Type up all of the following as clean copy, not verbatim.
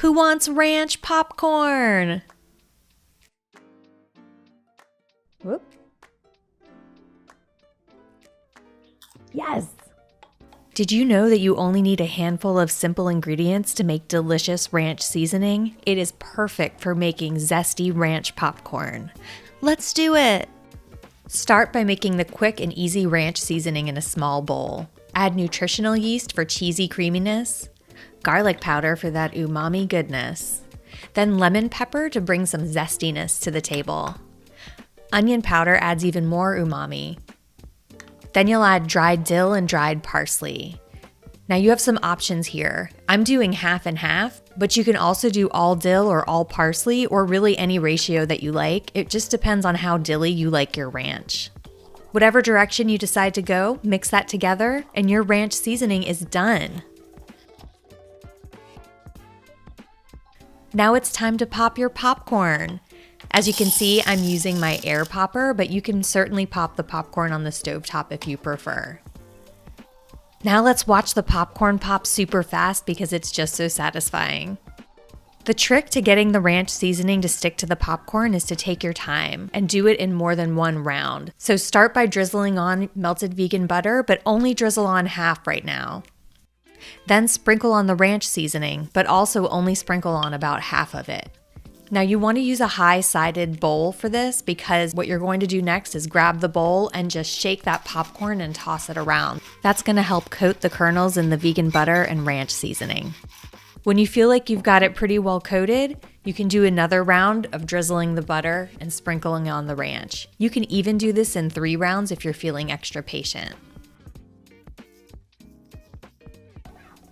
Who wants ranch popcorn? Whoop. Yes. Did you know that you only need a handful of simple ingredients to make delicious ranch seasoning? It is perfect for making zesty ranch popcorn. Let's do it! Start by making the quick and easy ranch seasoning in a small bowl. Add nutritional yeast for cheesy creaminess, garlic powder for that umami goodness, then lemon pepper to bring some zestiness to the table. Onion powder adds even more umami. Then you'll add dried dill and dried parsley. Now you have some options here. I'm doing half and half, but you can also do all dill or all parsley, or really any ratio that you like. It just depends on how dilly you like your ranch. Whatever direction you decide to go, mix that together and your ranch seasoning is done. Now it's time to pop your popcorn. As you can see, I'm using my air popper, but you can certainly pop the popcorn on the stovetop if you prefer. Now let's watch the popcorn pop super fast because it's just so satisfying. The trick to getting the ranch seasoning to stick to the popcorn is to take your time and do it in more than one round. So start by drizzling on melted vegan butter, but only drizzle on half right now. Then sprinkle on the ranch seasoning, but also only sprinkle on about half of it. Now you want to use a high-sided bowl for this because what you're going to do next is grab the bowl and just shake that popcorn and toss it around. That's going to help coat the kernels in the vegan butter and ranch seasoning. When you feel like you've got it pretty well coated, you can do another round of drizzling the butter and sprinkling on the ranch. You can even do this in 3 rounds if you're feeling extra patient.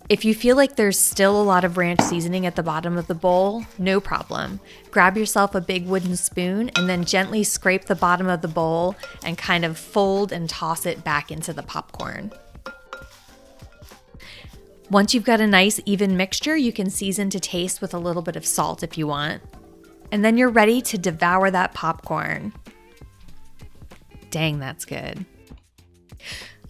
If you feel like there's still a lot of ranch seasoning at the bottom of the bowl, no problem. Grab yourself a big wooden spoon and then gently scrape the bottom of the bowl and kind of fold and toss it back into the popcorn. Once you've got a nice even mixture, you can season to taste with a little bit of salt if you want. And then you're ready to devour that popcorn. Dang, that's good.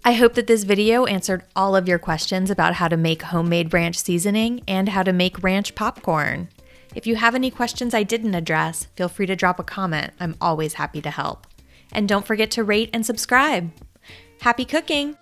I hope that this video answered all of your questions about how to make homemade ranch seasoning and how to make ranch popcorn. If you have any questions I didn't address, feel free to drop a comment. I'm always happy to help. And don't forget to rate and subscribe. Happy cooking!